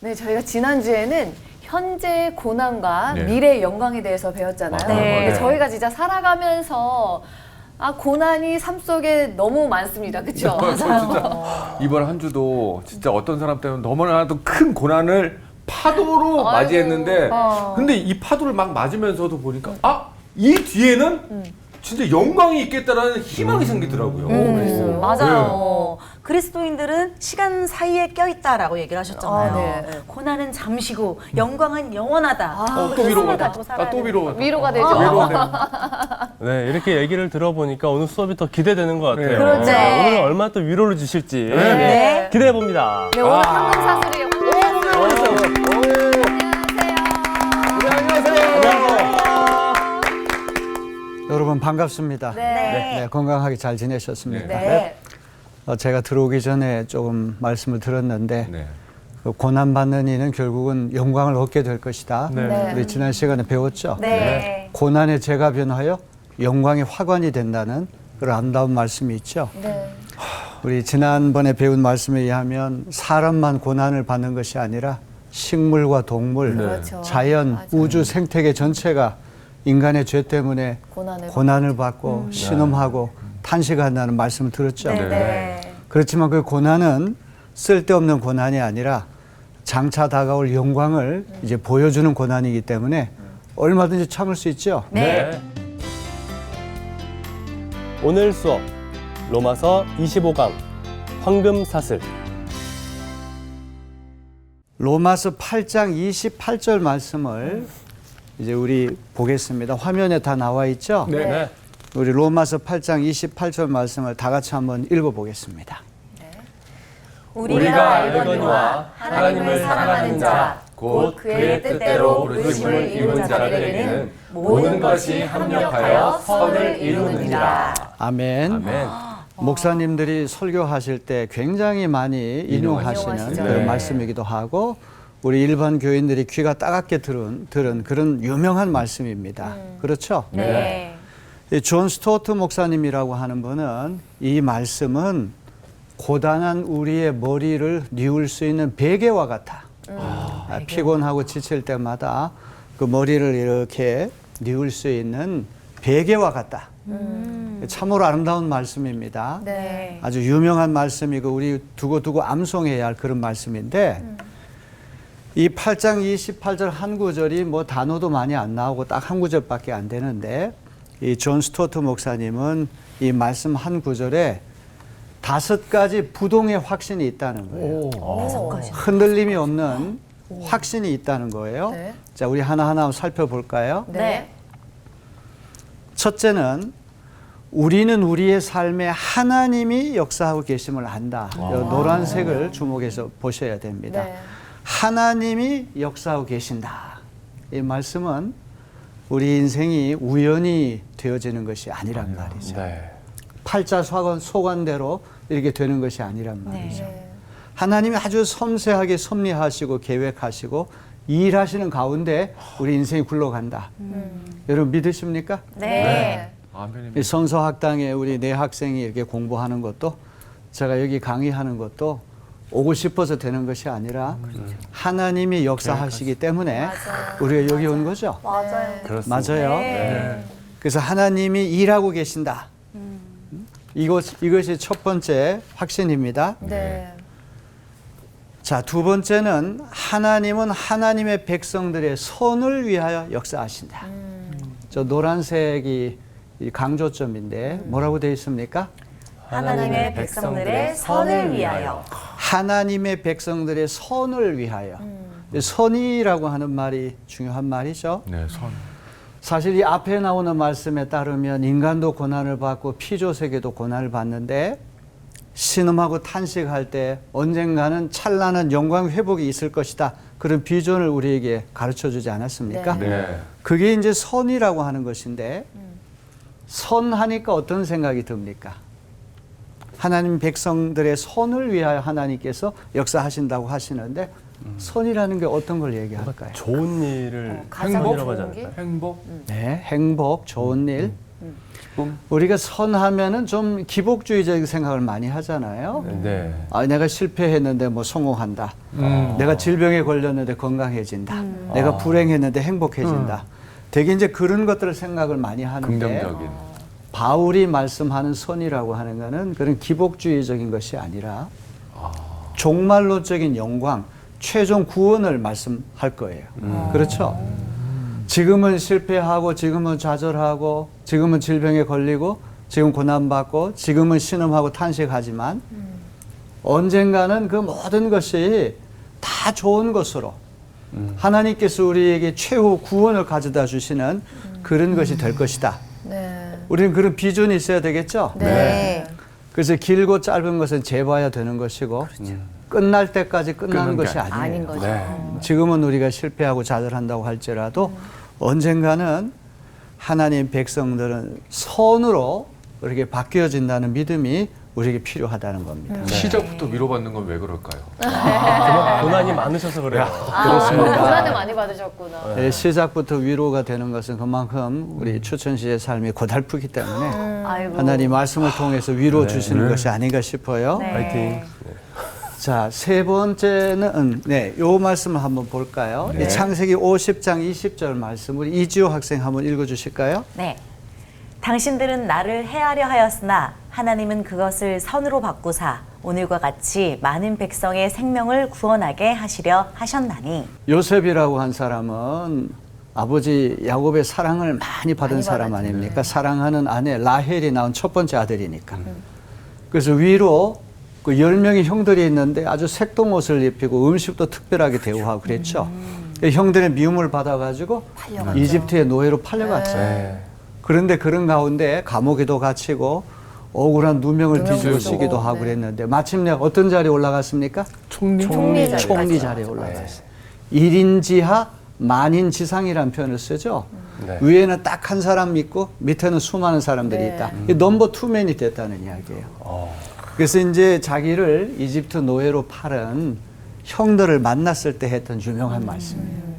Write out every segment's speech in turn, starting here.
네, 저희가 지난주에는 현재의 고난과 네. 미래의 영광에 대해서 배웠잖아요. 네. 근데 저희가 진짜 살아가면서 고난이 삶 속에 너무 많습니다. 그렇죠? 진짜 이번 한 주도 진짜 어떤 사람 때문에 너무나도 큰 고난을 파도로 맞이했는데 근데 이 파도를 막 맞으면서도 보니까 이 뒤에는 진짜 영광이 있겠다라는 희망이 생기더라고요. 그랬어요. 맞아요. 그리스도인들은 시간 사이에 껴있다라고 얘기를 하셨잖아요. 네. 고난은 잠시고 영광은 영원하다. 또 위로가 갖고 살아야 또 위로가 위로가 되죠. 네, 이렇게 얘기를 들어보니까 오늘 수업이 더 기대되는 것 같아요. 네. 그렇죠. 네, 오늘 얼마나 또 위로를 주실지 네. 기대해 봅니다. 네, 오늘 황금사슬이에요. 여러분 반갑습니다. 네. 건강하게 잘 지내셨습니까? 네. 제가 들어오기 전에 조금 말씀을 들었는데 네. 그 고난받는 이는 결국은 영광을 얻게 될 것이다. 네. 우리 지난 시간에 배웠죠? 네. 고난의 죄가 변하여 영광의 화관이 된다는 그런 아름다운 말씀이 있죠. 네. 우리 지난번에 배운 말씀에 의하면 사람만 고난을 받는 것이 아니라 식물과 동물, 그렇죠. 자연, 맞아요. 우주 생태계 전체가 인간의 죄 때문에 고난을 받고 신음하고 탄식한다는 말씀을 들었죠. 네. 그렇지만 그 고난은 쓸데없는 고난이 아니라 장차 다가올 영광을 이제 보여주는 고난이기 때문에 얼마든지 참을 수 있죠. 네. 오늘 수업 로마서 25강 황금사슬. 로마서 8장 28절 말씀을 이제 우리 보겠습니다. 화면에 다 나와 있죠? 네. 우리 로마서 8장 28절 말씀을 다 같이 한번 읽어보겠습니다. 우리가 알거니와 하나님을 사랑하는 자, 곧 그의 뜻대로 부르심을 입은 자들에게는 모든 것이 합력하여 선을 이루느니라. 아멘. 아멘. 목사님들이 설교하실 때 굉장히 많이 인용하시는 인용하시죠. 그런 네. 말씀이기도 하고 우리 일반 교인들이 귀가 따갑게 들은 그런 유명한 말씀입니다. 그렇죠? 네. 이 존 스토어트 목사님이라고 하는 분은 이 말씀은 고단한 우리의 머리를 뉘울 수 있는 베개와 같아. 피곤하고 지칠 때마다 그 머리를 이렇게 뉘울 수 있는 베개와 같다. 참으로 아름다운 말씀입니다. 네. 아주 유명한 말씀이고 우리 두고두고 암송해야 할 그런 말씀인데 이 8장 28절 한 구절이 뭐 단어도 많이 안 나오고 딱 한 구절밖에 안 되는데 이 존 스토트 목사님은 이 말씀 한 구절에 5가지 부동의 확신이 있다는 거예요. 5가지. 흔들림이 없는 확신이 있다는 거예요. 네. 자, 우리 하나하나 살펴볼까요? 네. 첫째는 우리는 우리의 삶에 하나님이 역사하고 계심을 안다. 이 노란색을 주목해서 보셔야 됩니다. 네. 하나님이 역사하고 계신다. 이 말씀은 우리 인생이 우연히 되어지는 것이 아니란 말이죠. 네. 팔자 소관대로 이렇게 되는 것이 아니란 말이죠. 네. 하나님이 아주 섬세하게 섭리하시고 계획하시고 일하시는 가운데 우리 인생이 굴러간다. 여러분 믿으십니까? 네. 아멘입니다. 이 성서학당에 우리 내 학생이 이렇게 공부하는 것도 제가 여기 강의하는 것도 오고 싶어서 되는 것이 아니라 하나님이 역사하시기 때문에 우리가 여기 온 거죠. 맞아요. 그렇습니다. 맞아요. 네. 그래서 하나님이 일하고 계신다. 이것이 첫 번째 확신입니다. 네. 자, 두 번째는 하나님은 하나님의 백성들의 선을 위하여 역사하신다. 저 노란색이 이 강조점인데 뭐라고 되어 있습니까? 하나님의 백성들의 선을 위하여. 하나님의 백성들의 선을 위하여. 선이라고 하는 말이 중요한 말이죠. 네, 선. 사실 이 앞에 나오는 말씀에 따르면 인간도 고난을 받고 피조세계도 고난을 받는데 신음하고 탄식할 때 언젠가는 찬란한 영광 회복이 있을 것이다. 그런 비전을 우리에게 가르쳐 주지 않았습니까? 네. 그게 이제 선이라고 하는 것인데 선하니까 어떤 생각이 듭니까? 하나님 백성들의 선을 위하여 하나님께서 역사하신다고 하시는데 선이라는 게 어떤 걸 얘기할까요? 좋은 일을 가장 행복이라고 좋은 하지 게? 않을까요? 행복. 네, 행복, 좋은 일. 우리가 선하면은 좀 기복주의적인 생각을 많이 하잖아요. 네. 아, 내가 실패했는데 뭐 성공한다. 내가 질병에 걸렸는데 건강해진다. 내가 불행했는데 행복해진다. 되게 이제 그런 것들을 생각을 많이 하는데 긍정적인. 바울이 말씀하는 선이라고 하는 것은 그런 기복주의적인 것이 아니라 종말론적인 영광, 최종 구원을 말씀할 거예요. 그렇죠? 지금은 실패하고 지금은 좌절하고 지금은 질병에 걸리고 지금 고난받고 지금은 신음하고 탄식하지만 언젠가는 그 모든 것이 다 좋은 것으로 하나님께서 우리에게 최후 구원을 가져다 주시는 그런 것이 될 것이다. 네. 우리는 그런 비전이 있어야 되겠죠? 네. 그래서 길고 짧은 것은 재봐야 되는 것이고 끝날 때까지 끝나는 것이 아니에요. 아닌 거죠. 네. 지금은 우리가 실패하고 좌절한다고 할지라도 언젠가는 하나님 백성들은 선으로 이렇게 바뀌어진다는 믿음이 우리에게 필요하다는 겁니다. 시작부터 위로받는 건 왜 그럴까요? 고난이 많으셔서 그래요. 그렇습니다. 고난을 많이 받으셨구나. 예, 시작부터 위로가 되는 것은 그만큼 우리 추천 씨의 삶이 고달프기 때문에 아이고. 하나님 말씀을 통해서 위로 주시는 것이 아닌가 싶어요. 네. 파이팅. 자, 세 번째는 요 말씀을 한번 볼까요? 이 창세기 50장 20절 말씀 우리 이지호 학생 한번 읽어 주실까요? 네. 당신들은 나를 해하려 하였으나 하나님은 그것을 선으로 바꾸사 오늘과 같이 많은 백성의 생명을 구원하게 하시려 하셨나니. 요셉이라고 한 사람은 아버지 야곱의 사랑을 많이 받은 많이 사람 받았죠. 아닙니까? 사랑하는 아내 라헬이 낳은 첫 번째 아들이니까. 그래서 위로 그 10명의 형들이 있는데 아주 색동옷을 입히고 음식도 특별하게 대우하고 그랬죠. 형들의 미움을 받아가지고 이집트의 노예로 팔려갔죠. 네. 그런데 그런 가운데 감옥에도 갇히고 억울한 누명을 뒤집어 쓰기도 하고 그랬는데 마침내 어떤 자리에 올라갔습니까? 총리 자리에 총리 자리에 올라갔어요. 1인 지하 만인 지상이라는 표현을 쓰죠. 네. 위에는 딱 한 사람 있고 밑에는 수많은 사람들이 네. 있다. 이 넘버 투맨이 됐다는 이야기예요. 그래서 이제 자기를 이집트 노예로 팔은 형들을 만났을 때 했던 유명한 말씀이에요.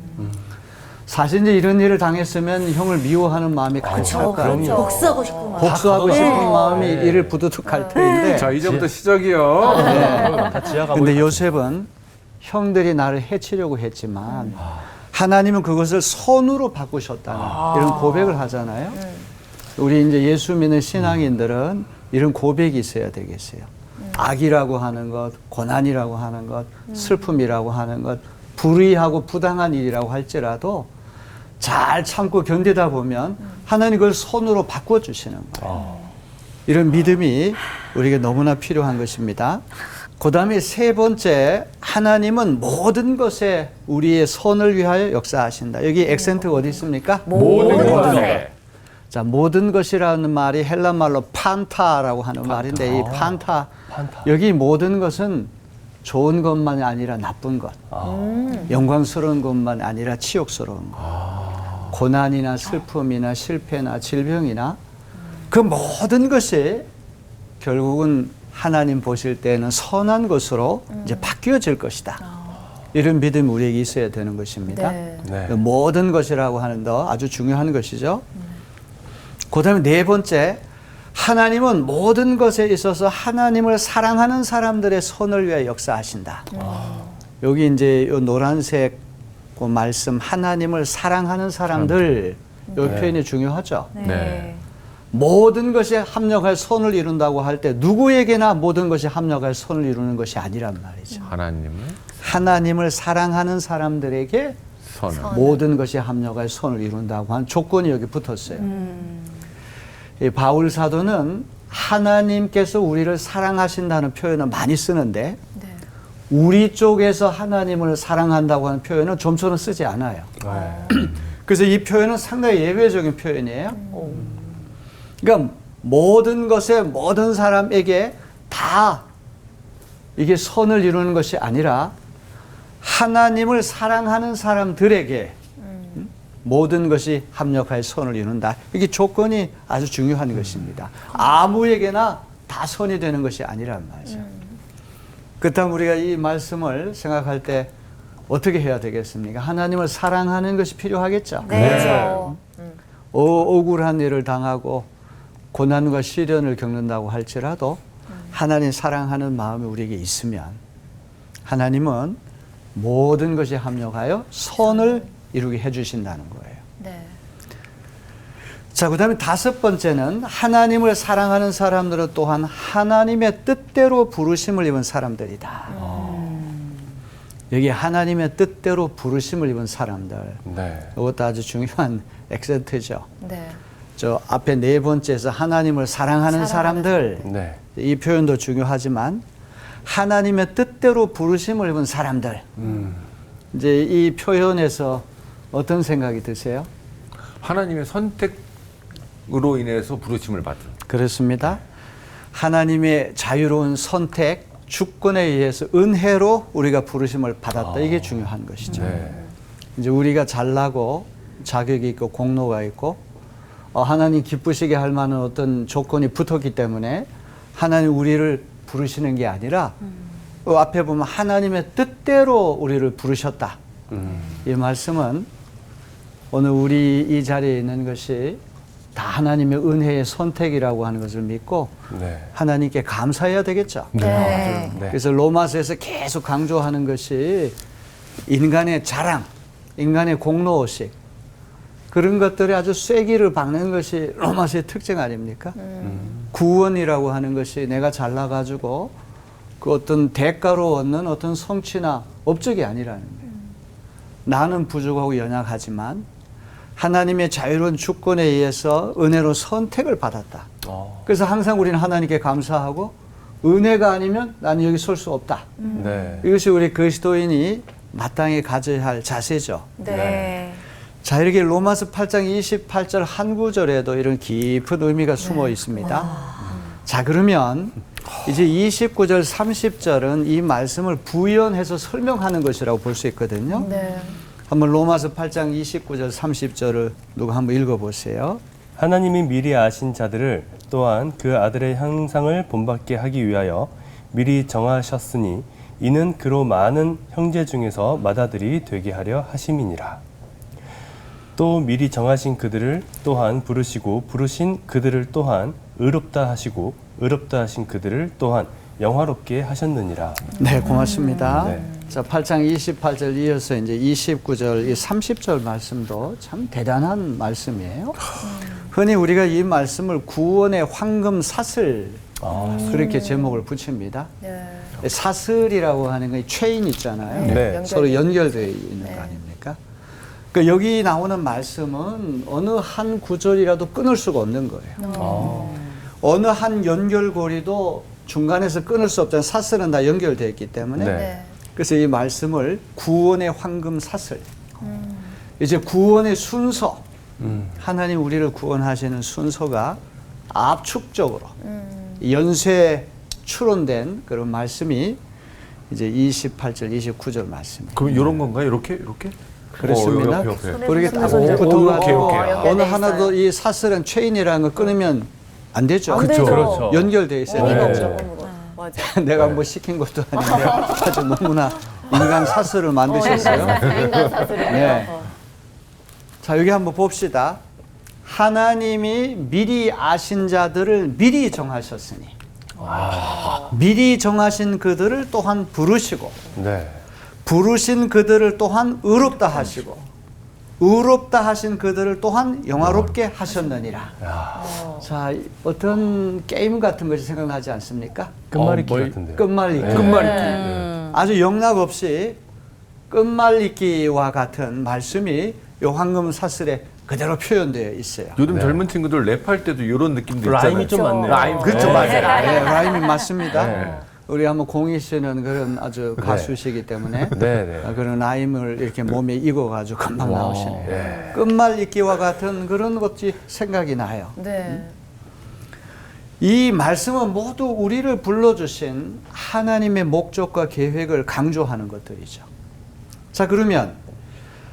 사실 이제 이런 일을 당했으면 형을 미워하는 마음이 가득할 거 아니에요. 복수하고 싶은 마음. 복수하고 싶은 마음이 이를 부두둑할 터인데 자, 이제부터 시작이요. 다 지하 가고 근데 있어요. 요셉은 형들이 나를 해치려고 했지만 하나님은 그것을 선으로 바꾸셨다는 이런 고백을 하잖아요. 우리 이제 예수 믿는 신앙인들은 이런 고백이 있어야 되겠어요. 악이라고 하는 것, 고난이라고 하는 것, 슬픔이라고 하는 것, 불의하고 부당한 일이라고 할지라도 잘 참고 견디다 보면 하나님 그걸 선으로 바꿔주시는 거예요. 이런 믿음이 우리에게 너무나 필요한 것입니다. 그 다음에 세 번째, 하나님은 모든 것에 우리의 선을 위하여 역사하신다. 여기 액센트가 어디 있습니까? 모든 것에. 자, 모든 것이라는 말이 헬라 말로 판타라고 하는 말인데 이 판타, 여기 모든 것은 좋은 것만이 아니라 나쁜 것, 영광스러운 것만 아니라 치욕스러운 것, 고난이나 슬픔이나 실패나 질병이나 그 모든 것이 결국은 하나님 보실 때는 선한 것으로 이제 바뀌어질 것이다. 이런 믿음이 우리에게 있어야 되는 것입니다. 네. 네. 그 모든 것이라고 하는 거 아주 중요한 것이죠. 그 다음에 네 번째, 하나님은 모든 것에 있어서 하나님을 사랑하는 사람들의 선을 위하여 역사하신다. 여기 이제 요 노란색 그 말씀, 하나님을 사랑하는 사람들, 이 표현이 중요하죠. 네. 모든 것에 합력할 선을 이룬다고 할 때 누구에게나 모든 것이 합력할 선을 이루는 것이 아니란 말이죠. 하나님을 하나님을 사랑하는 사람들에게 선. 모든 것이 합력할 선을 이룬다고 한 조건이 여기 붙었어요. 이 바울 사도는 하나님께서 우리를 사랑하신다는 표현을 많이 쓰는데 네. 우리 쪽에서 하나님을 사랑한다고 하는 표현은 좀처럼 쓰지 않아요. 그래서 이 표현은 상당히 예외적인 표현이에요. 그러니까 모든 것에 모든 사람에게 다 이게 선을 이루는 것이 아니라 하나님을 사랑하는 사람들에게 모든 것이 합력하여 선을 이룬다. 이게 조건이 아주 중요한 것입니다. 아무에게나 다 선이 되는 것이 아니란 말이죠. 그렇다면 우리가 이 말씀을 생각할 때 어떻게 해야 되겠습니까? 하나님을 사랑하는 것이 필요하겠죠. 네. 그렇죠. 억울한 일을 당하고 고난과 시련을 겪는다고 할지라도 하나님 사랑하는 마음이 우리에게 있으면 하나님은 모든 것이 합력하여 선을 이루게 해주신다는 거예요. 네. 자, 그 다음에 다섯 번째는 하나님을 사랑하는 사람들은 또한 하나님의 뜻대로 부르심을 입은 사람들이다. 여기 하나님의 뜻대로 부르심을 입은 사람들. 네. 이것도 아주 중요한 액센트죠. 네. 저 앞에 네 번째에서 하나님을 사랑하는 사람들. 네. 이 표현도 중요하지만 하나님의 뜻대로 부르심을 입은 사람들. 이제 이 표현에서 어떤 생각이 드세요? 하나님의 선택으로 인해서 부르심을 받은. 그렇습니다. 하나님의 자유로운 선택, 주권에 의해서 은혜로 우리가 부르심을 받았다. 이게 중요한 것이죠. 네. 이제 우리가 잘나고 자격이 있고 공로가 있고 하나님 기쁘시게 할 만한 어떤 조건이 붙었기 때문에 하나님 우리를 부르시는 게 아니라 앞에 보면 하나님의 뜻대로 우리를 부르셨다. 이 말씀은 오늘 우리 이 자리에 있는 것이 다 하나님의 은혜의 선택이라고 하는 것을 믿고 네. 하나님께 감사해야 되겠죠. 네. 네. 그래서 로마서에서 계속 강조하는 것이 인간의 자랑, 인간의 공로의식 그런 것들이 아주 쐐기를 박는 것이 로마서의 특징 아닙니까? 구원이라고 하는 것이 내가 잘나가지고 그 어떤 대가로 얻는 어떤 성취나 업적이 아니라는 거예요. 나는 부족하고 연약하지만 하나님의 자유로운 주권에 의해서 은혜로 선택을 받았다. 그래서 항상 우리는 하나님께 감사하고 은혜가 아니면 나는 여기 설 수 없다. 네. 이것이 우리 그리스도인이 마땅히 가져야 할 자세죠. 네. 자, 이렇게 로마서 8장 28절 한 구절에도 이런 깊은 의미가 숨어 있습니다. 자, 그러면 이제 29절 30절은 이 말씀을 부연해서 설명하는 것이라고 볼 수 있거든요. 네. 한번 로마서 8장 29절 30절을 누가 한번 읽어보세요. 하나님이 미리 아신 자들을 또한 그 아들의 형상을 본받게 하기 위하여 미리 정하셨으니 이는 그로 많은 형제 중에서 맏아들이 되게 하려 하심이니라. 또 미리 정하신 그들을 또한 부르시고 부르신 그들을 또한 의롭다 하시고 의롭다 하신 그들을 또한 영화롭게 하셨느니라. 네, 고맙습니다. 네. 자, 8장 28절 이어서 이제 29절, 이 30절 말씀도 참 대단한 말씀이에요. 흔히 우리가 이 말씀을 구원의 황금 사슬 그렇게 제목을 붙입니다. 네. 사슬이라고 하는 건 체인 있잖아요. 네. 서로 연결되어 있는 거 아닙니까? 그러니까 여기 나오는 말씀은 어느 한 구절이라도 끊을 수가 없는 거예요. 어느 한 연결고리도 중간에서 끊을 수 없잖아요. 사슬은 다 연결되어 있기 때문에. 네. 네. 그래서 이 말씀을 구원의 황금 사슬, 이제 구원의 순서, 하나님 우리를 구원하시는 순서가 압축적으로 연쇄 추론된 그런 말씀이 이제 28절, 29절 말씀입니다. 그럼 이런 건가요? 이렇게? 이렇게? 그렇습니다. 옆에. 그렇게 딱 손으로 붙어가지고 오케이. 어느 연결돼 하나도 이 사슬은 체인이라는 걸 끊으면 안 되죠. 안 되죠. 그렇죠. 연결돼 있어야 의미가 돼요. 없죠. 맞아. 내가 뭐 시킨 것도 아닌데 아주 너무나 인간 사슬을 만드셨어요. 인간 사슬이요. 네. 자, 여기 한번 봅시다. 하나님이 미리 아신 자들을 미리 정하셨으니 미리 정하신 그들을 또한 부르시고 네. 부르신 그들을 또한 의롭다 하시고 의롭다 하신 그들을 또한 영화롭게 하셨느니라. 자, 어떤 게임 같은 것이 생각나지 않습니까? 끝말잇기 뭐, 같은데. 끝말잇기. 끝말잇기. 아주 영락 없이 끝말잇기와 같은 말씀이 요 황금 사슬에 그대로 표현되어 있어요. 요즘 젊은 친구들 랩할 때도 이런 느낌도 있잖아요. 라임이 좀 많네요. 라임, 그렇죠, 네. 맞아요. 네, 라임이 맞습니다. 네. 우리 한번 공희 씨는 그런 아주 가수시기 때문에 네. 그런 라임을 이렇게 몸에 익어가지고 금방 나오시네요. 네. 끝말잇기와 같은 그런 것이 생각이 나요. 네. 이 말씀은 모두 우리를 불러주신 하나님의 목적과 계획을 강조하는 것들이죠. 자, 그러면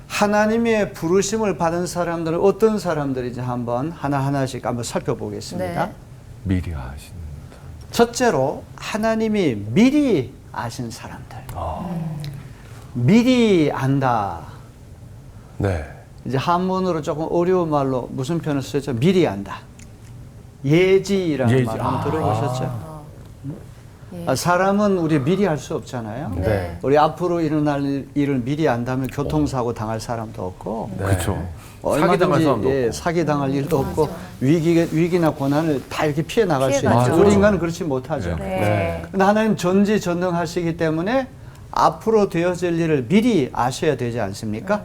하나님의 부르심을 받은 사람들은 어떤 사람들인지 한번 하나하나씩 한번 살펴보겠습니다. 네. 미리 하신. 첫째로 하나님이 미리 아신 사람들. 미리 안다. 네. 이제 한문으로 조금 어려운 말로 무슨 표현을 쓰죠? 미리 안다. 예지라는 예지. 말 한번 들어보셨죠? 예. 사람은 우리 미리 알 수 없잖아요. 네. 우리 앞으로 일어날 일을 미리 안다면 교통사고 당할 사람도 없고 그렇죠. 사기 얼마든지, 당할 사람도 없고. 사기 당할 일도 없고 위기나 고난을 다 이렇게 피해 나갈 수 피해가죠. 있죠. 우리 인간은 그렇지 못하죠. 네. 네. 근데 하나님 전지전능하시기 때문에 앞으로 되어질 일을 미리 아셔야 되지 않습니까?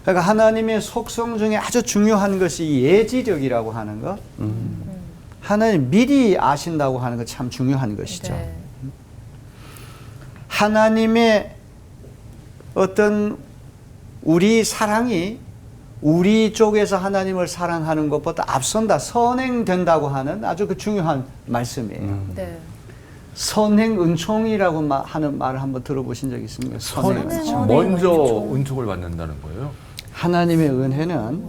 그러니까 하나님의 속성 중에 아주 중요한 것이 예지력이라고 하는 것. 하나님 미리 아신다고 하는 것 참 중요한 것이죠. 네. 하나님의 어떤 우리 사랑이 우리 쪽에서 하나님을 사랑하는 것보다 앞선다, 선행된다고 하는 아주 그 중요한 말씀이에요. 네. 선행 은총이라고 하는 말을 한번 들어보신 적 있습니까? 선행 은총. 먼저 은총을 받는다는 거예요. 하나님의 은혜는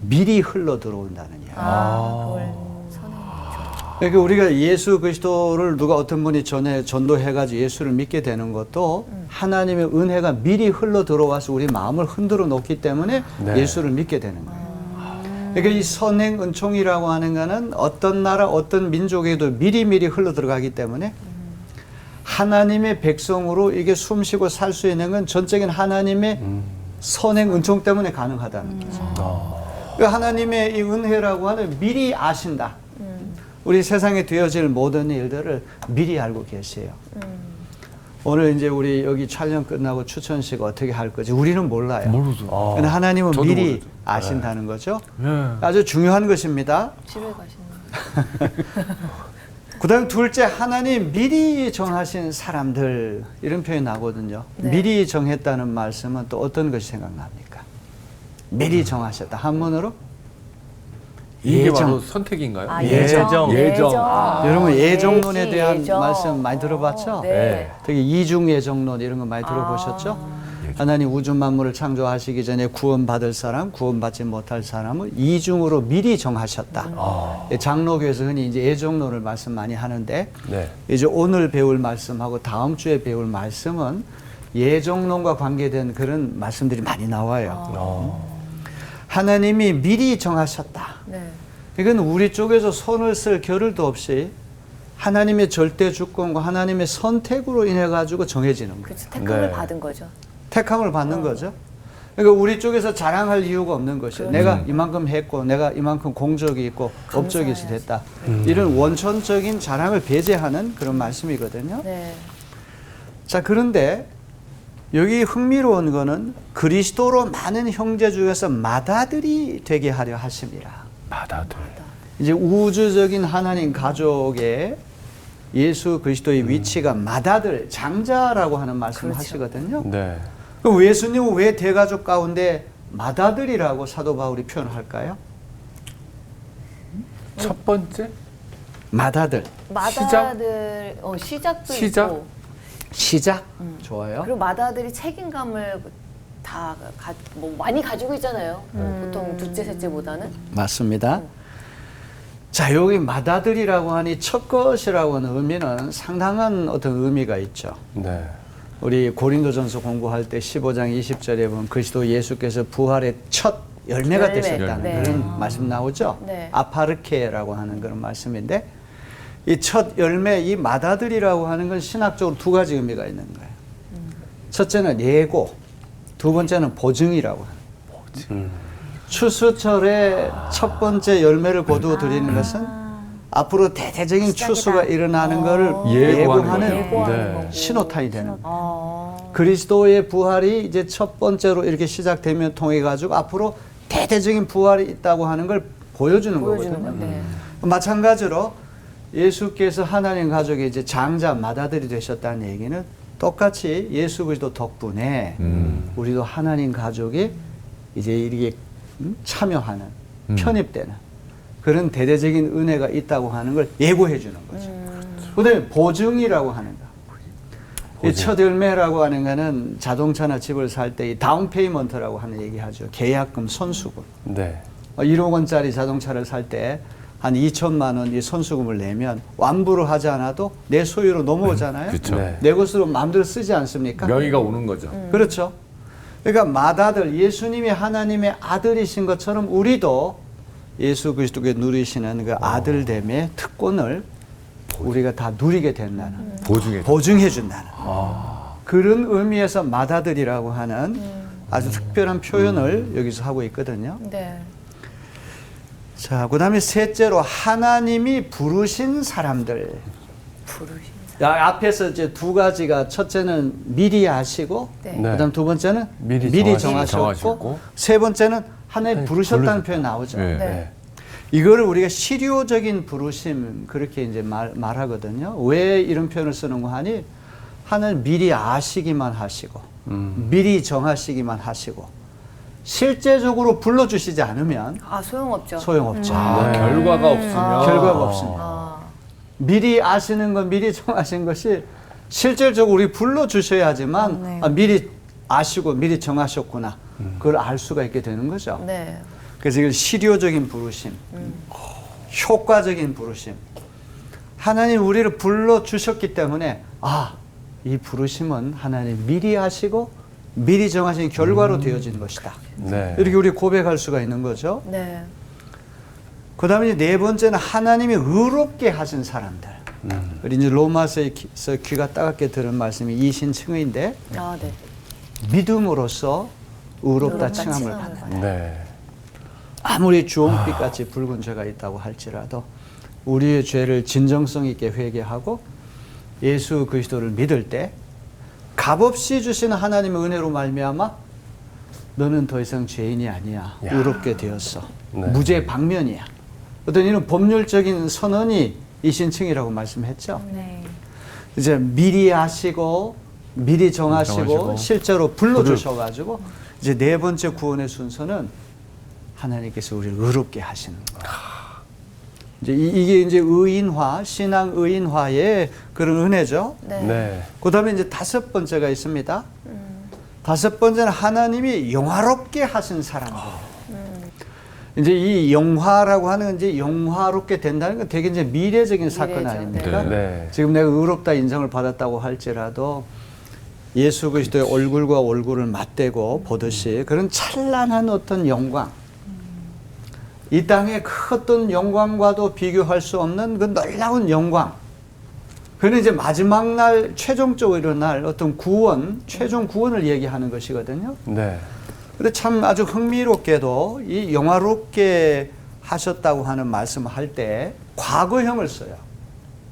미리 흘러 들어온다는 이야기. 그걸 선행이죠. 그러니까 우리가 예수 그리스도를 누가 어떤 분이 전도해가지고 예수를 믿게 되는 것도 하나님의 은혜가 미리 흘러 들어와서 우리 마음을 흔들어 놓기 때문에 네. 예수를 믿게 되는 거예요. 그러니까 이 선행 은총이라고 하는 거는 어떤 나라, 어떤 민족에도 미리미리 흘러 들어가기 때문에 하나님의 백성으로 이게 숨쉬고 살 수 있는 건 전적인 하나님의 선행 은총 때문에 가능하다는 거죠. 그러니까 하나님의 이 은혜라고 하는 미리 아신다. 우리 세상에 되어질 모든 일들을 미리 알고 계세요. 오늘 이제 우리 여기 촬영 끝나고 추천식 어떻게 할 거지? 우리는 몰라요. 모르죠. 근데 하나님은 저도 미리 모르죠. 아신다는 거죠. 네. 아주 중요한 것입니다. 집에 가시는. 그 다음 둘째, 하나님 미리 정하신 사람들 이런 표현이 나거든요. 네. 미리 정했다는 말씀은 또 어떤 것이 생각납니까? 미리 정하셨다. 한문으로? 이게 예정. 바로 선택인가요? 아, 예정. 예정. 여러분 예정론에 예지, 대한 예정. 말씀 많이 들어봤죠? 네. 특히 이중 예정론 이런 거 많이 들어보셨죠? 하나님 우주 만물을 창조하시기 전에 구원받을 사람, 구원받지 못할 사람을 이중으로 미리 정하셨다. 장로교에서 흔히 이제 예정론을 말씀 많이 하는데 네. 이제 오늘 배울 말씀하고 다음 주에 배울 말씀은 예정론과 관계된 그런 말씀들이 많이 나와요. 하나님이 미리 정하셨다. 네. 이건 우리 쪽에서 손을 쓸 겨를도 없이 하나님의 절대 주권과 하나님의 선택으로 인해 가지고 정해지는 거예요. 그렇죠. 택함을 네. 받은 거죠. 택함을 받는 거죠. 그러니까 우리 쪽에서 자랑할 이유가 없는 것이에요. 내가 이만큼 했고 내가 이만큼 공적이 있고 업적이 있어 됐다. 이런 원천적인 자랑을 배제하는 그런 말씀이거든요. 네. 자, 그런데 여기 흥미로운 거는 그리스도로 많은 형제 중에서 맏아들이 되게 하려 하심이라. 마다들. 이제 우주적인 하나님 가족에 예수 그리스도의 위치가 맏아들, 장자라고 하는 말씀을 하시거든요. 네. 그럼 예수님은 왜 대가족 가운데 맏아들이라고 사도 바울이 표현할까요? 첫 번째 맏아들. 마다들 시작도 시작? 있고 시작. 좋아요. 그리고 마다들이 책임감을 뭐 많이 가지고 있잖아요. 보통 둘째, 셋째보다는. 맞습니다. 자, 여기 맏아들이라고 하니 첫 것이라고 하는 의미는 상당한 어떤 의미가 있죠. 네. 우리 고린도전서 공부할 때 15장 20절에 보면 그리스도 예수께서 부활의 첫 열매가 열매. 되셨다는 네. 그런 말씀 나오죠. 네. 아파르케라고 하는 그런 말씀인데 이 첫 열매, 이 맏아들이라고 하는 건 신학적으로 두 가지 의미가 있는 거예요. 첫째는 예고, 두 번째는 보증이라고 하는. 추수철에 첫 번째 열매를 거두어 드리는 것은 앞으로 대대적인 시작이다. 추수가 일어나는 것을 예고하는 예고하는 거예요. 예고하는 네. 거고. 신호탄이 되는 거예요. 어. 그리스도의 부활이 이제 첫 번째로 이렇게 시작되면 통해 가지고 앞으로 대대적인 부활이 있다고 하는 걸 보여주는 보여주는 거거든요. 건데. 마찬가지로 예수께서 하나님 가족의 이제 장자 맏아들이 되셨다는 얘기는 똑같이 예수 그리스도 덕분에 우리도 하나님 가족이 이제 이렇게 참여하는 편입되는 그런 대대적인 은혜가 있다고 하는 걸 예고해 주는 거죠. 그다음에 보증이라고 하는 거. 이 첫 열매라고 하는 거는 자동차나 집을 살 때 이 다운 페이먼트라고 하는 얘기하죠. 계약금, 선수금. 네. 1억 원짜리 자동차를 살 때 한 2천만 원 이 선수금을 내면 완부를 하지 않아도 내 소유로 넘어오잖아요. 그렇죠. 네. 내 것으로 마음대로 쓰지 않습니까? 명의가 오는 거죠. 그렇죠. 그러니까 맏아들, 예수님이 하나님의 아들이신 것처럼 우리도 예수 그리스도께 누리시는 그 아들됨의 특권을 우리가 다 누리게 된다는 보증해 준다는 그런 의미에서 맏아들이라고 하는 아주 특별한 표현을 여기서 하고 있거든요. 네. 자, 그다음에 셋째로 하나님이 부르신 사람들. 앞에서 이제 두 가지가 첫째는 미리 아시고 네. 네. 그다음 두 번째는 미리 정하셨고 세 번째는 하나님 부르셨다는 표현 나오죠. 네. 네. 이거를 우리가 실효적인 부르심 그렇게 이제 말하거든요. 왜 이런 표현을 쓰는가 하니 하나님 미리 아시기만 하시고 미리 정하시기만 하시고 실제적으로 불러주시지 않으면 소용없죠. 소용없죠. 결과가 없으면 결과가 없습니다. 미리 아시는 건 미리 정하신 것이 실질적으로 우리 불러주셔야지만 미리 아시고 미리 정하셨구나. 그걸 알 수가 있게 되는 거죠. 네. 그래서 이걸 실효적인 부르심, 효과적인 부르심. 하나님 우리를 불러주셨기 때문에 이 부르심은 하나님 미리 하시고 미리 정하신 결과로 되어진 것이다. 네. 이렇게 우리 고백할 수가 있는 거죠. 네. 그 다음에 네 번째는 하나님이 의롭게 하신 사람들. 우리 이제 로마서에서 귀가 따갑게 들은 말씀이 이신칭의인데 네. 믿음으로써 의롭다 의롭다 칭함을 칭함을 받는. 네. 아무리 주홍빛같이 붉은 죄가 있다고 할지라도 우리의 죄를 진정성 있게 회개하고 예수 그리스도를 믿을 때 값없이 주시는 하나님의 은혜로 말미암아 너는 더 이상 죄인이 아니야. 의롭게 되었어. 네. 무죄 방면이야. 어떤 이런 법률적인 선언이 이신칭이라고 말씀했죠. 네. 이제 미리 아시고 미리 정하시고 정하시고 실제로 불러주셔가지고 이제 네 번째 구원의 순서는 하나님께서 우리를 의롭게 하시는 거예요. 이제 이게 이제 의인화, 신앙 의인화의 그런 은혜죠. 네. 네. 그다음에 이제 다섯 번째가 있습니다. 다섯 번째는 하나님이 영화롭게 하신 사람들. 이제 이 영화라고 하는 건 이제 영화롭게 된다는 건 되게 이제 미래적인 사건 미래죠. 아닙니까? 네. 네. 지금 내가 의롭다 인정을 받았다고 할지라도 예수 그리스도의 얼굴과 얼굴을 맞대고 보듯이 그런 찬란한 어떤 영광, 이 땅의 그 어떤 영광과도 비교할 수 없는 그 놀라운 영광. 그는 이제 마지막 날 최종적으로 일어날 어떤 구원, 최종 구원을 얘기하는 것이거든요. 네. 근데 참 아주 흥미롭게도 이 영화롭게 하셨다고 하는 말씀을 할 때 과거형을 써요.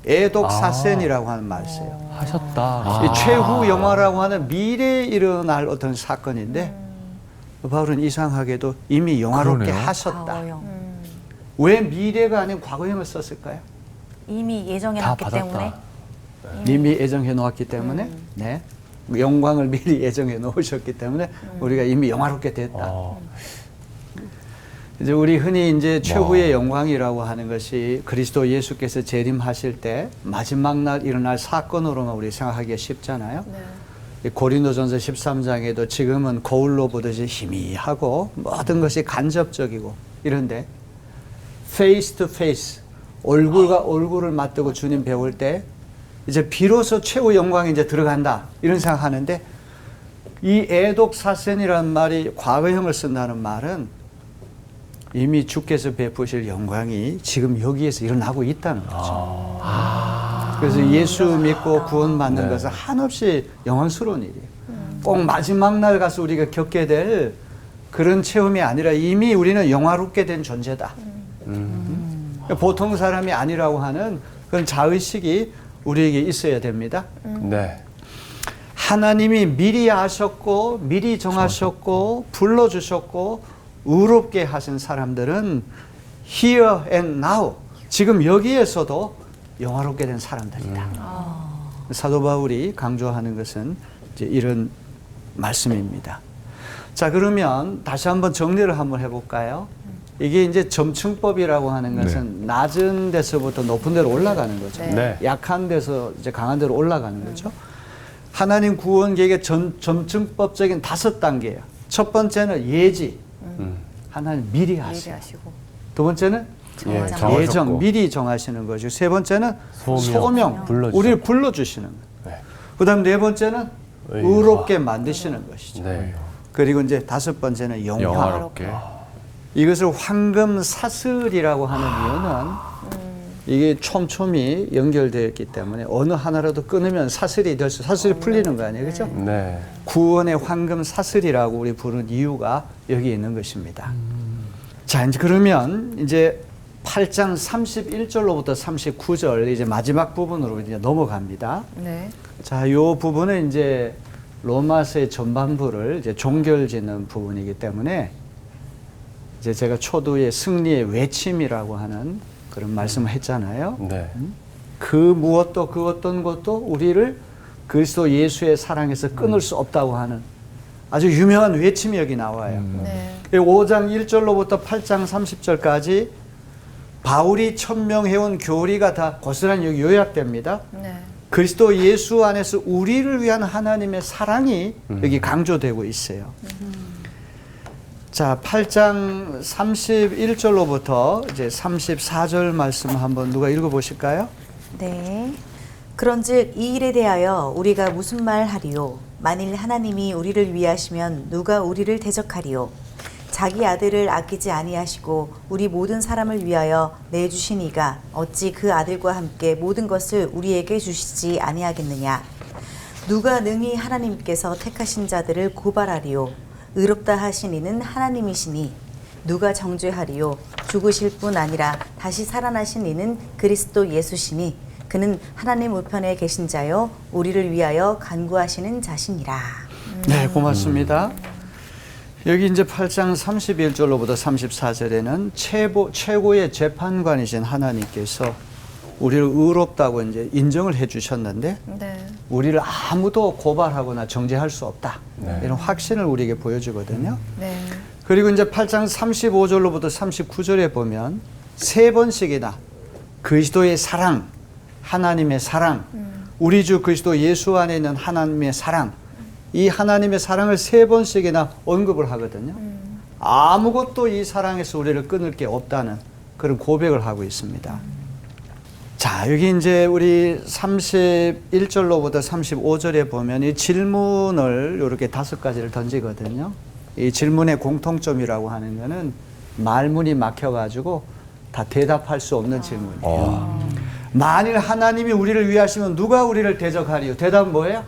애독사센이라고 하는 말을 써요. 하셨다. 이 최후 영화라고 하는 미래에 일어날 어떤 사건인데 바울은 이상하게도 이미 영화롭게 그러네요. 하셨다. 과거형. 왜 미래가 아닌 과거형을 썼을까요? 이미 예정해 다 놨기 받았다. 때문에. 이미 예정해 놓았기 때문에 네. 영광을 미리 예정해 놓으셨기 때문에 우리가 이미 영화롭게 됐다. 이제 우리 흔히 이제 최후의 영광이라고 하는 것이 그리스도 예수께서 재림하실 때 마지막 날 일어날 사건으로만 우리 생각하기가 쉽잖아요. 네. 고린도전서 13장에도 지금은 거울로 보듯이 희미하고 모든 것이 간접적이고 이런데 face to face, 얼굴과 얼굴을 맞대고 주님 배울 때 이제 비로소 최후 영광이 이제 들어간다 이런 생각하는데 이 애독사센이라는 말이 과거형을 쓴다는 말은 이미 주께서 베푸실 영광이 지금 여기에서 일어나고 있다는 거죠. 그래서 예수 믿고 구원받는 네. 것은 한없이 영광스러운 일이에요. 꼭 마지막 날 가서 우리가 겪게 될 그런 체험이 아니라 이미 우리는 영화롭게 된 존재다. 보통 사람이 아니라고 하는 그런 자의식이 우리에게 있어야 됩니다. 네. 하나님이 미리 아셨고 미리 정하셨고 불러주셨고 의롭게 하신 사람들은 here and now, 지금 여기에서도 영화롭게 된 사람들이다. 사도 바울이 강조하는 것은 이제 이런 말씀입니다. 자, 그러면 다시 한번 정리를 한번 해볼까요? 이게 이제 점층법이라고 하는 것은 낮은 데서부터 높은 데로 올라가는 거죠. 네. 네. 약한 데서 이제 강한 데로 올라가는 거죠. 하나님 구원 계획의 점층법적인 5단계예요. 첫 번째는 예지. 하나님 미리 하시고. 얘기하시고. 두 번째는 정하셨고. 예정, 미리 정하시는 거죠. 세 번째는 소명, 불러주셨고. 우리를 불러주시는 거예요. 네. 그 다음 네 번째는 의롭게 만드시는 것이죠. 네. 그리고 이제 다섯 번째는 영화. 영화롭게. 이것을 황금 사슬이라고 하는 이유는 이게 촘촘히 연결되어 있기 때문에 어느 하나라도 끊으면 사슬이 풀리는 거 아니에요, 그렇죠? 네. 구원의 황금 사슬이라고 우리 부르는 이유가 여기 있는 것입니다. 자, 이제 그러면 이제 8장 31절로부터 39절 이제 마지막 부분으로 이제 넘어갑니다. 네. 자, 이 부분은 이제 로마서의 전반부를 이제 종결짓는 부분이기 때문에 이제 제가 초두의 승리의 외침이라고 하는 그런 말씀을 했잖아요. 네. 그 무엇도 그 어떤 것도 우리를 그리스도 예수의 사랑에서 끊을 수 없다고 하는 아주 유명한 외침이 여기 나와요. 네. 5장 1절로부터 8장 30절까지 바울이 천명해온 교리가 다 고스란히 여기 요약됩니다. 네. 그리스도 예수 안에서 우리를 위한 하나님의 사랑이 여기 강조되고 있어요. 자, 8장 31절로부터 이제 34절 말씀 한번 누가 읽어보실까요? 네. 그런즉 이 일에 대하여 우리가 무슨 말 하리요? 만일 하나님이 우리를 위하시면 누가 우리를 대적하리요? 자기 아들을 아끼지 아니하시고 우리 모든 사람을 위하여 내주신 이가 어찌 그 아들과 함께 모든 것을 우리에게 주시지 아니하겠느냐? 누가 능히 하나님께서 택하신 자들을 고발하리요? 의롭다 하신 이는 하나님이시니 누가 정죄하리요? 죽으실 뿐 아니라 다시 살아나신 이는 그리스도 예수시니 그는 하나님 우편에 계신 자요 우리를 위하여 간구하시는 자시니라. 네, 고맙습니다. 여기 이제 8장 31절로부터 34절에는 최고의 재판관이신 하나님께서 우리를 의롭다고 이제 인정을 해 주셨는데 네. 우리를 아무도 고발하거나 정죄할 수 없다. 네. 이런 확신을 우리에게 보여주거든요. 네. 그리고 이제 8장 35절로부터 39절에 보면 세 번씩이나 그리스도의 사랑, 하나님의 사랑, 우리 주 그리스도 예수 안에 있는 하나님의 사랑, 이 하나님의 사랑을 세 번씩이나 언급을 하거든요. 아무것도 이 사랑에서 우리를 끊을 게 없다는 그런 고백을 하고 있습니다. 자, 여기 이제 우리 31절로부터 35절에 보면 이 질문을 이렇게 5가지를 던지거든요. 이 질문의 공통점이라고 하는 거는 말문이 막혀가지고 다 대답할 수 없는 질문이에요. 만일 하나님이 우리를 위하시면 누가 우리를 대적하리요? 대답은 뭐예요?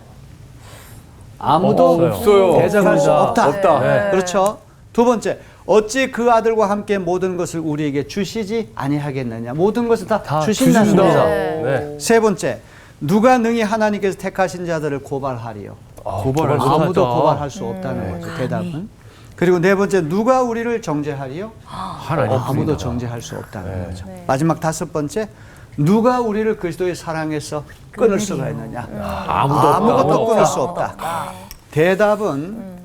아무도 없어요. 대적할 수 없다. 없다. 네. 그렇죠. 두 번째, 어찌 그 아들과 함께 모든 것을 우리에게 주시지 아니하겠느냐? 모든 것을 다 주신다는 주신다. 거죠. 네. 세 번째, 누가 능히 하나님께서 택하신 자들을 고발하리요? 고발할 수 아무도 없다. 고발할 수 없다는 거죠. 대답은. 그리고 네 번째, 누가 우리를 정죄하리요? 하나님 아무도 정죄할 수 없다는 거죠. 네. 마지막 5번째, 누가 우리를 그리스도의 사랑에서 끊을 수가 있느냐? 아무것도 끊을 수 없다. 대답은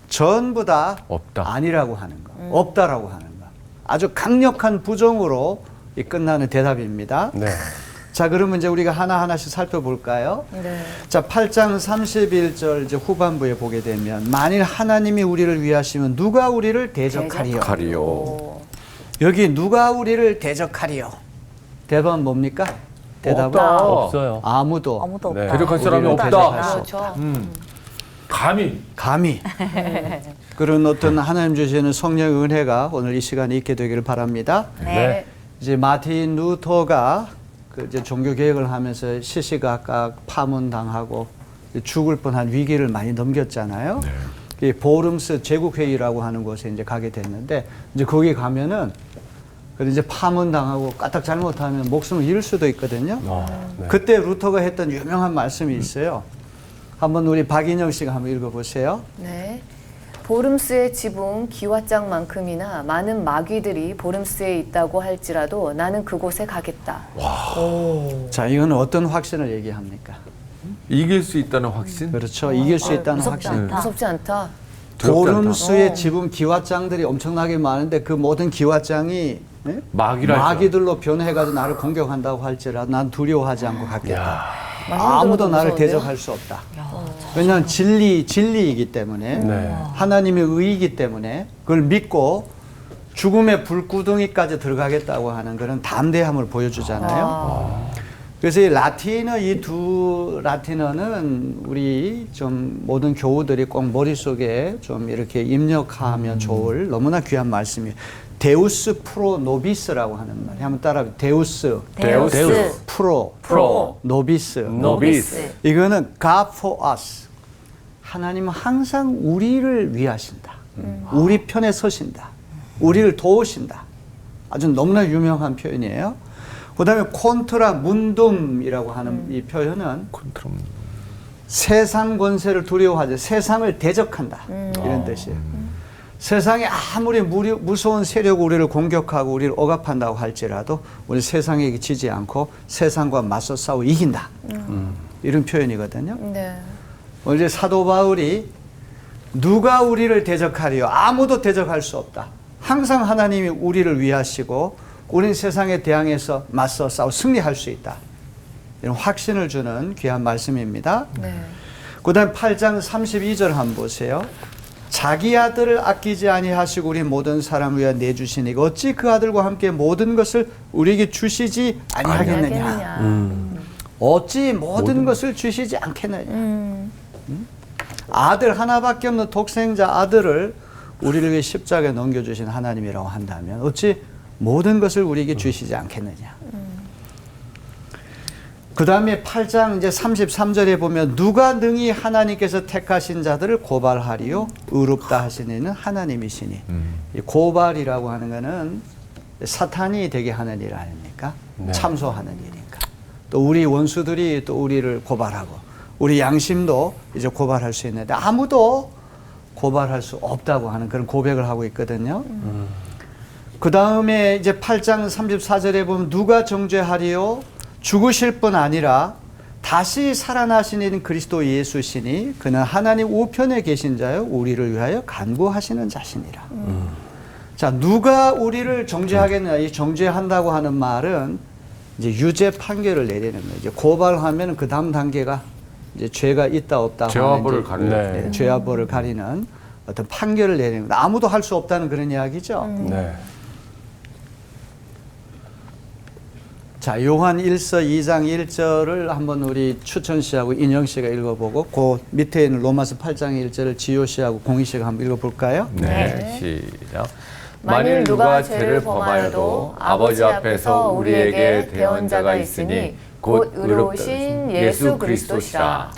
전부 다 없다. 아니라고 하는 거, 없다라고 하는 거. 아주 강력한 부정으로 이 끝나는 대답입니다. 네. 자, 그러면 이제 우리가 하나하나씩 살펴볼까요? 네. 자, 8장 31절 이제 후반부에 보게 되면 만일 하나님이 우리를 위하시면 누가 우리를 대적하리요? 가리요. 여기 누가 우리를 대적하리요? 대답은 뭡니까? 대답은 없다. 없어요. 아무도 아무도 네. 없다. 대적할 사람이 우리를 없다. 대적할 수 그렇죠. 감히. 감히 그런 어떤 하나님 주시는 성령의 은혜가 오늘 이 시간에 있게 되기를 바랍니다. 네. 이제 마틴 루터가 그 이제 종교 개혁을 하면서 시시각각 파문당하고 죽을 뻔한 위기를 많이 넘겼잖아요. 이 보름스 제국회의라고 하는 곳에 이제 가게 됐는데 이제 거기 가면은 그리고 이제 파문당하고 까딱 잘못하면 목숨을 잃을 수도 있거든요. 네. 그때 루터가 했던 유명한 말씀이 있어요. 한번 우리 박인영 씨가 한번 읽어보세요. 네. 보름스의 지붕 기와장만큼이나 많은 마귀들이 보름스에 있다고 할지라도 나는 그곳에 가겠다. 자, 이거는 어떤 확신을 얘기합니까? 이길 수 있다는 확신? 그렇죠. 이길 수 있다는 무섭지 확신. 않다. 무섭지 않다. 두렵지 않다. 보름수의 지붕 기와장들이 엄청나게 많은데 그 모든 기와장이 예? 마귀랄 마귀들로 변해가지고 나를 공격한다고 할지라도 난 두려워하지 않고 가겠다. 말만 아무도 들어도 나를 무서운데요? 대적할 수 없다. 왜냐하면 진리이기 때문에 네. 하나님의 의이기 때문에 그걸 믿고 죽음의 불구덩이까지 들어가겠다고 하는 그런 담대함을 보여주잖아요. 그래서 이 두 라틴어는 우리 좀 모든 교우들이 꼭 머릿속에 좀 이렇게 입력하면 좋을 너무나 귀한 말씀이에요. 데우스 프로 노비스라고 하는 말이에요. 한번 따라해보세요. 데우스 프로 노비스. 노비스. 이거는 God for us. 하나님은 항상 우리를 위하신다. 우리 편에 서신다. 우리를 도우신다. 아주 너무나 유명한 표현이에요. 그 다음에 콘트라 문둠이라고 하는 이 표현은 세상 권세를 두려워하지 세상을 대적한다. 이런 뜻이에요. 세상에 아무리 무서운 세력이 우리를 공격하고 우리를 억압한다고 할지라도 우리 세상에게 지지 않고 세상과 맞서 싸워 이긴다. 이런 표현이거든요. 네. 이제 사도 바울이 누가 우리를 대적하리요? 아무도 대적할 수 없다. 항상 하나님이 우리를 위하시고 우린 세상에 대항해서 맞서 싸워 승리할 수 있다. 이런 확신을 주는 귀한 말씀입니다. 네. 그 다음 8장 32절 한번 보세요. 자기 아들을 아끼지 아니하시고 우리 모든 사람을 위하여 내주시니 어찌 그 아들과 함께 모든 것을 우리에게 주시지 아니하겠느냐. 어찌 모든 것을 주시지 않겠느냐. 아들 하나밖에 없는 독생자 아들을 우리를 위해 십자가에 넘겨주신 하나님이라고 한다면 어찌 모든 것을 우리에게 주시지 않겠느냐. 그 다음에 8장 이제 33절에 보면 누가 능히 하나님께서 택하신 자들을 고발하리요 의롭다 하시는 이는 하나님이시니. 이 고발이라고 하는 것은 사탄이 되게 하는 일 아닙니까? 네. 참소하는 일이니까. 또 우리 원수들이 또 우리를 고발하고 우리 양심도 이제 고발할 수 있는데 아무도 고발할 수 없다고 하는 그런 고백을 하고 있거든요. 그 다음에 이제 8장 34절에 보면 누가 정죄하리요? 죽으실 뿐 아니라 다시 살아나신 이는 그리스도 예수시니 그는 하나님 우편에 계신 자요 우리를 위하여 간구하시는 자시니라. 자, 누가 우리를 정죄하겠느냐? 이 정죄한다고 하는 말은 이제 유죄 판결을 내리는 거예요. 이제 고발하면 그 다음 단계가 이제 죄가 있다 없다 죄와 하는 벌을 이제 가리는. 네, 죄와 벌을 가리는 어떤 판결을 내리는 거. 아무도 할 수 없다는 그런 이야기죠. 네. 자, 요한 1서 2장 1절을 한번 우리 추천 씨하고 인영 씨가 읽어보고 그 밑에 있는 로마서 8장 1절을 지효 씨하고 공희 씨가 한번 읽어볼까요? 네, 시작. 만일 누가 죄를 범하여도 아버지 앞에서 우리에게 대언자가 있으니 곧 의로우신 예수 그리스도시라.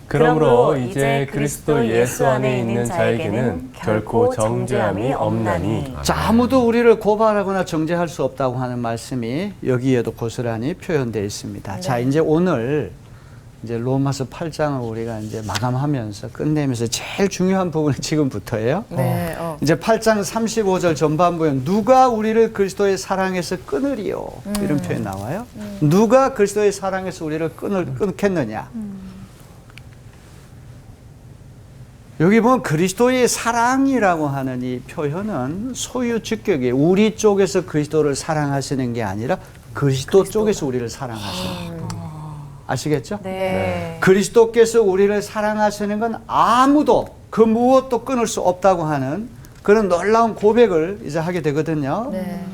그러므로 이제 그리스도 예수 안에 있는 자에게는 결코 정죄함이 없나니. 자, 아무도 우리를 고발하거나 정죄할 수 없다고 하는 말씀이 여기에도 고스란히 표현되어 있습니다. 자, 이제 오늘 이제 로마서 8장을 우리가 이제 마감하면서 끝내면서 제일 중요한 부분이 지금부터예요. 네. 이제 8장 35절 전반부에 누가 우리를 그리스도의 사랑에서 끊으리요? 이런 표현 나와요. 누가 그리스도의 사랑에서 우리를 끊겠느냐? 여기 보면 그리스도의 사랑이라고 하는 이 표현은 소유 주격이 우리 쪽에서 그리스도를 사랑하시는 게 아니라 그리스도 쪽에서 우리를 사랑하시는 거예요. 아시겠죠? 네. 그리스도께서 우리를 사랑하시는 건 아무도 그 무엇도 끊을 수 없다고 하는 그런 놀라운 고백을 이제 하게 되거든요. 네.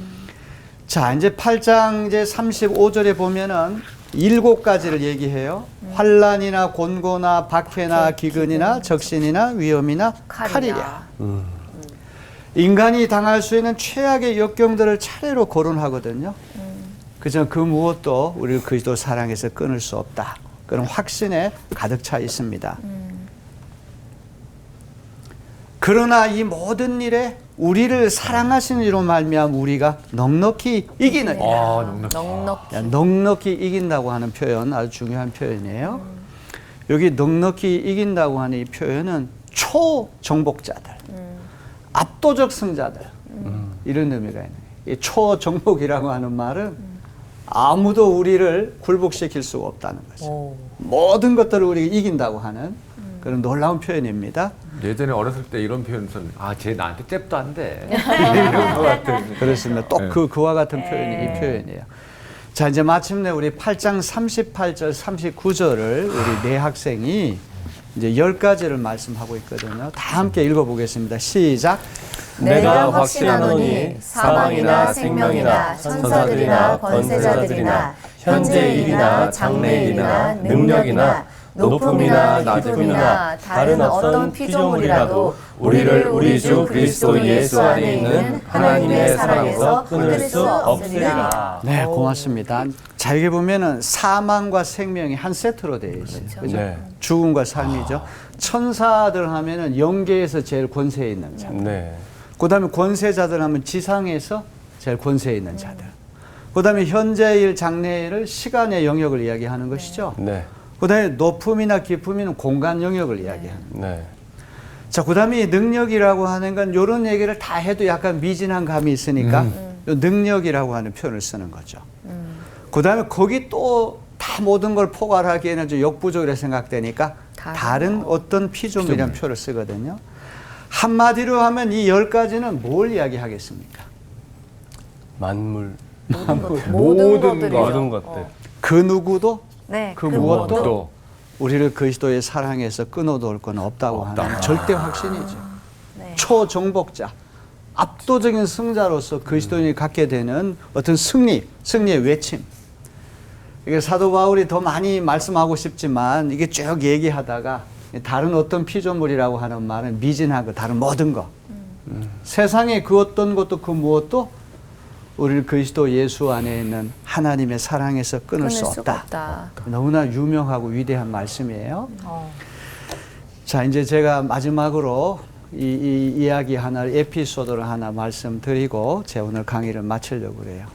자, 이제 8장 이제 35절에 보면은 7가지를 얘기해요. 환난이나 곤고나 박해나 기근이나 적신이나 위험이나 칼이랴. 인간이 당할 수 있는 최악의 역경들을 차례로 거론하거든요. 그저 그 무엇도 우리를 그리스도 사랑에서 끊을 수 없다. 그런 확신에 가득 차 있습니다. 그러나 이 모든 일에 우리를 사랑하시는 이로 말미암아 우리가 넉넉히 이기느니라. 넉넉히. 넉넉히 이긴다고 하는 표현 아주 중요한 표현이에요. 여기 넉넉히 이긴다고 하는 이 표현은 초정복자들, 압도적 승자들 이런 의미가 있는 거예요. 이 초정복이라고 하는 말은 아무도 우리를 굴복시킬 수가 없다는 거죠. 모든 것들을 우리가 이긴다고 하는 그런 놀라운 표현입니다. 예전에 어렸을 때 이런 표현은 쟤 나한테 잽도 안 돼. 이런 것 같은. 그렇습니다. 또 그와 같은 표현이 이 표현이에요. 자, 이제 마침내 우리 8장 38절, 39절을 우리 네 학생이 이제 10가지를 말씀하고 있거든요. 다 함께 읽어보겠습니다. 시작. 내가 확신하노니 사망이나 생명이나 천사들이나 권세자들이나 현재 일이나 장래 일이나 능력이나 높음이나 낮음이나 다른 어떤 피조물이라도 우리를 우리 주 그리스도 예수 안에 있는 하나님의 사랑에서 끊을 수 없으리라. 네, 고맙습니다. 자, 여기 보면은 사망과 생명이 한 세트로 되어 있어요. 그죠? 네. 죽음과 삶이죠. 천사들 하면은 영계에서 제일 권세 있는 자. 네. 그다음에 권세자들 하면 지상에서 제일 권세 있는 자들. 그다음에 현재일, 장래일을 시간의 영역을 이야기하는 것이죠. 네. 그다음에 높음이나 깊음이는 공간 영역을 이야기하는. 네. 자, 그다음에 능력이라고 하는 건 이런 얘기를 다 해도 약간 미진한 감이 있으니까 요 능력이라고 하는 표현을 쓰는 거죠. 그다음에 거기 또 다 모든 걸 포괄하기에는 좀 역부족이라 생각되니까 다른 어떤 피조물이라는 표를 쓰거든요. 한마디로 하면 이 10가지는 뭘 이야기하겠습니까? 만물, 모든 것들이죠. 모든 것들. 그 누구도 네. 그 무엇도 우리를 그리스도의 사랑에서 끊어놓을 건 없다고 하는 절대 확신이죠. 네. 초정복자, 압도적인 승자로서 그리스도인이 갖게 되는 어떤 승리의 외침. 이게 사도 바울이 더 많이 말씀하고 싶지만 이게 쭉 얘기하다가 다른 어떤 피조물이라고 하는 말은 미진한 거, 다른 모든 거. 세상에 그 어떤 것도 그 무엇도 우리를 그리스도 예수 안에 있는 하나님의 사랑에서 끊을 수 없다. 너무나 유명하고 위대한 말씀이에요. 자, 이제 제가 마지막으로 이 이야기 하나를 에피소드를 하나 말씀드리고 제 오늘 강의를 마치려고 그래요.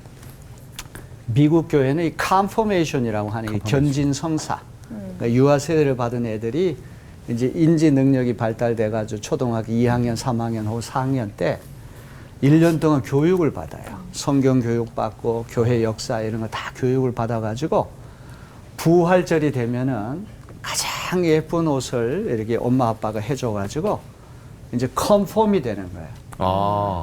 미국 교회는 이 컨포메이션이라고 하는 이 견진 성사, 그러니까 유아 세례를 받은 애들이 이제 인지 능력이 발달돼 가지고 초등학교 2학년, 3학년 혹은 4학년 때 1년 동안 교육을 받아요. 성경 교육 받고 교회 역사 이런 거 다 교육을 받아 가지고 부활절이 되면은 가장 예쁜 옷을 이렇게 엄마 아빠가 해줘 가지고 이제 컨폼이 되는 거예요.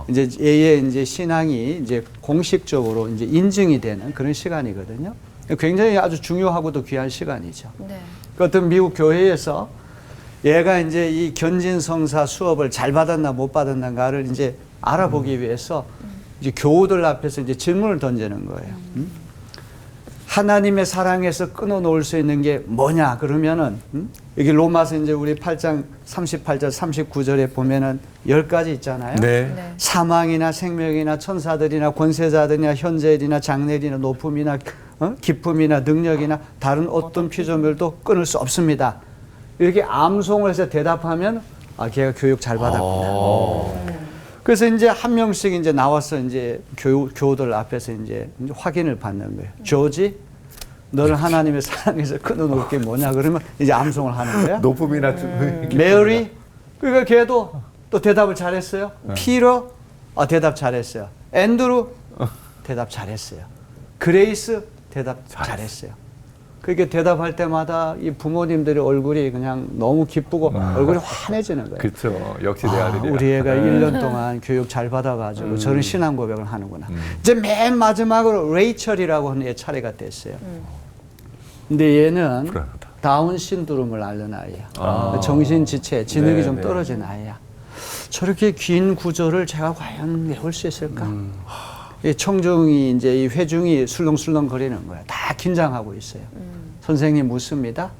이제 얘의 이제 신앙이 이제 공식적으로 이제 인증이 되는 그런 시간이거든요. 굉장히 아주 중요하고도 귀한 시간이죠. 네. 그 어떤 미국 교회에서 얘가 이제 이 견진성사 수업을 잘 받았나 못 받았나를 이제 알아보기 위해서 이제 교우들 앞에서 이제 질문을 던지는 거예요. 하나님의 사랑에서 끊어놓을 수 있는 게 뭐냐 그러면은 여기 로마서 이제 우리 8장 38절 39절에 보면은 10가지 있잖아요. 네. 사망이나 생명이나 천사들이나 권세자들이나 현재일이나 장래일이나 높음이나 기쁨이나 능력이나 다른 어떤 피조물도 끊을 수 없습니다. 이렇게 암송을 해서 대답하면 아 걔가 교육 잘 받았구나. 그래서 이제 한 명씩 이제 나와서 이제 교우들 앞에서 이제 확인을 받는 거예요. 조지, 너를 하나님의 사랑에서 끊어놓을 게 뭐냐 그러면 이제 암송을 하는 거야. 높음이나 메리, 그러니까 걔도 또 대답을 잘했어요. 피터, 대답 잘했어요. 앤드루, 대답 잘했어요. 그레이스, 대답 잘했어요. 그렇게 대답할 때마다 이 부모님들의 얼굴이 그냥 너무 기쁘고 얼굴이 환해지는 거예요. 그렇죠. 역시 내 아들이야. 우리 애가 1년 동안 교육 잘 받아가지고 저런 신앙 고백을 하는구나. 이제 맨 마지막으로 레이첼이라고 하는 애 차례가 됐어요. 근데 얘는 불안하다. 다운 신드롬을 앓는 아이야. 정신지체, 지능이 좀 떨어진 아이야. 저렇게 긴 구절을 제가 과연 외울 수 있을까? 이 청중이 이제 이 회중이 술렁술렁 거리는 거야. 다 긴장하고 있어요. 선생님 묻습니다.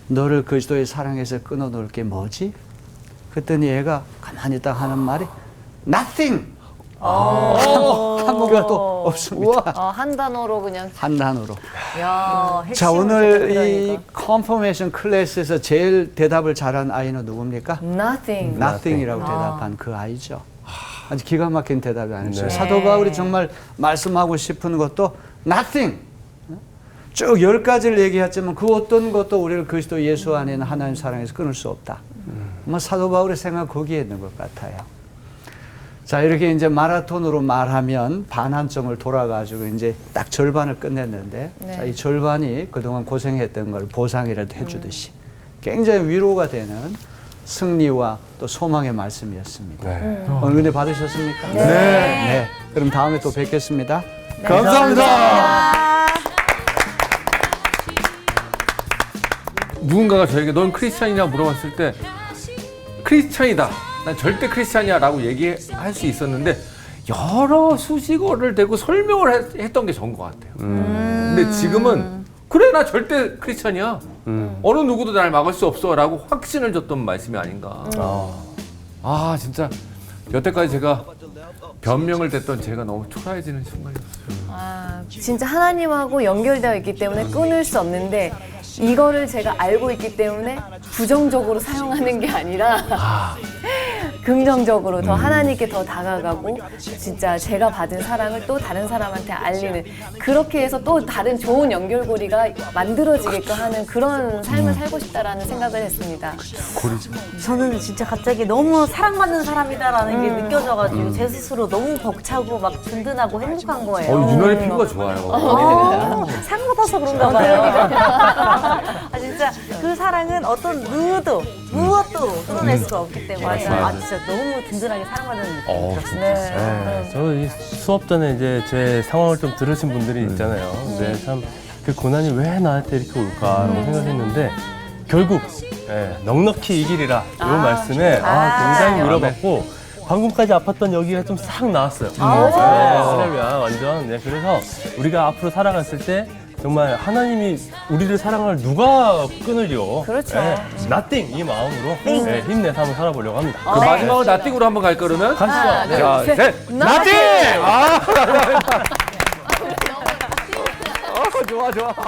너를 그리스도의 사랑에서 끊어놓을 게 뭐지? 그랬더니 얘가 가만히 딱 하는 말이 nothing. 아무것도 없습니다. 한 단어로 그냥. 한 단어로. 야, 자, 핵심을 오늘 이 그러니까. 컨포메이션 클래스에서 제일 대답을 잘한 아이는 누굽니까? Nothing. nothing이라고 대답한 그 아이죠. 아주 기가 막힌 대답이 아니었어요. 네. 사도 바울이 정말 말씀하고 싶은 것도 nothing. 쭉 10가지를 얘기했지만 그 어떤 것도 우리를 그리스도 예수 안에 있는 하나님 사랑에서 끊을 수 없다. 아마 사도 바울의 생각 거기에 있는 것 같아요. 자, 이렇게 이제 마라톤으로 말하면 반환점을 돌아가지고 이제 딱 절반을 끝냈는데 네. 자, 이 절반이 그동안 고생했던 걸 보상이라도 해주듯이 굉장히 위로가 되는 승리와 또 소망의 말씀이었습니다. 네. 오늘 은혜 받으셨습니까? 네. 네. 그럼 다음에 또 뵙겠습니다. 감사합니다. 누군가가 저에게 넌 크리스찬이냐 물어봤을 때 크리스찬이다. 난 절대 크리스찬이야 라고 얘기할 수 있었는데 여러 수식어를 대고 설명을 했던 게 좋은 것 같아요. 근데 지금은 그래 나 절대 크리스찬이야. 어느 누구도 날 막을 수 없어라고 확신을 줬던 말씀이 아닌가. 아 진짜 여태까지 제가 변명을 댔던 제가 너무 초라해지는 순간이었어요. 아, 진짜 하나님하고 연결되어 있기 때문에 끊을 수 없는데 이거를 제가 알고 있기 때문에 부정적으로 사용하는 게 아니라 긍정적으로 더 하나님께 더 다가가고 진짜 제가 받은 사랑을 또 다른 사람한테 알리는, 그렇게 해서 또 다른 좋은 연결고리가 만들어지게끔 하는 그런 삶을 살고 싶다라는 생각을 했습니다. 저는 진짜 갑자기 너무 사랑받는 사람이다라는 게 느껴져가지고 제 스스로 너무 벅차고 막 든든하고 행복한 거예요. 유난히 피부가 좋아요. 상 받아서 그런가 봐요. 아, 진짜 그 사랑은 어떤 누구도 무엇도 끊어낼 수가 없기 때문에 아, 진짜 너무 든든하게 사랑받는 느낌이 들었어요. 네, 저이 수업 전에 이제 제 상황을 좀 들으신 분들이 있잖아요. 근데 참 그 고난이 왜 나한테 이렇게 올까라고 생각했는데 결국 넉넉히 이기리라 이 말씀에 굉장히 위로받고 방금까지 아팠던 여기가 좀 싹 나았어요. 할렐루야, 완전. 네, 그래서 우리가 앞으로 살아갔을 때 정말 하나님이 우리를 사랑할 누가 끊으리요. 그렇죠. nothing 이 마음으로 힘내서 한번 살아보려고 합니다. 그 마지막으로 나띵으로 한번 갈 거라면 가시죠. 자, 셋, 나띵! 좋아.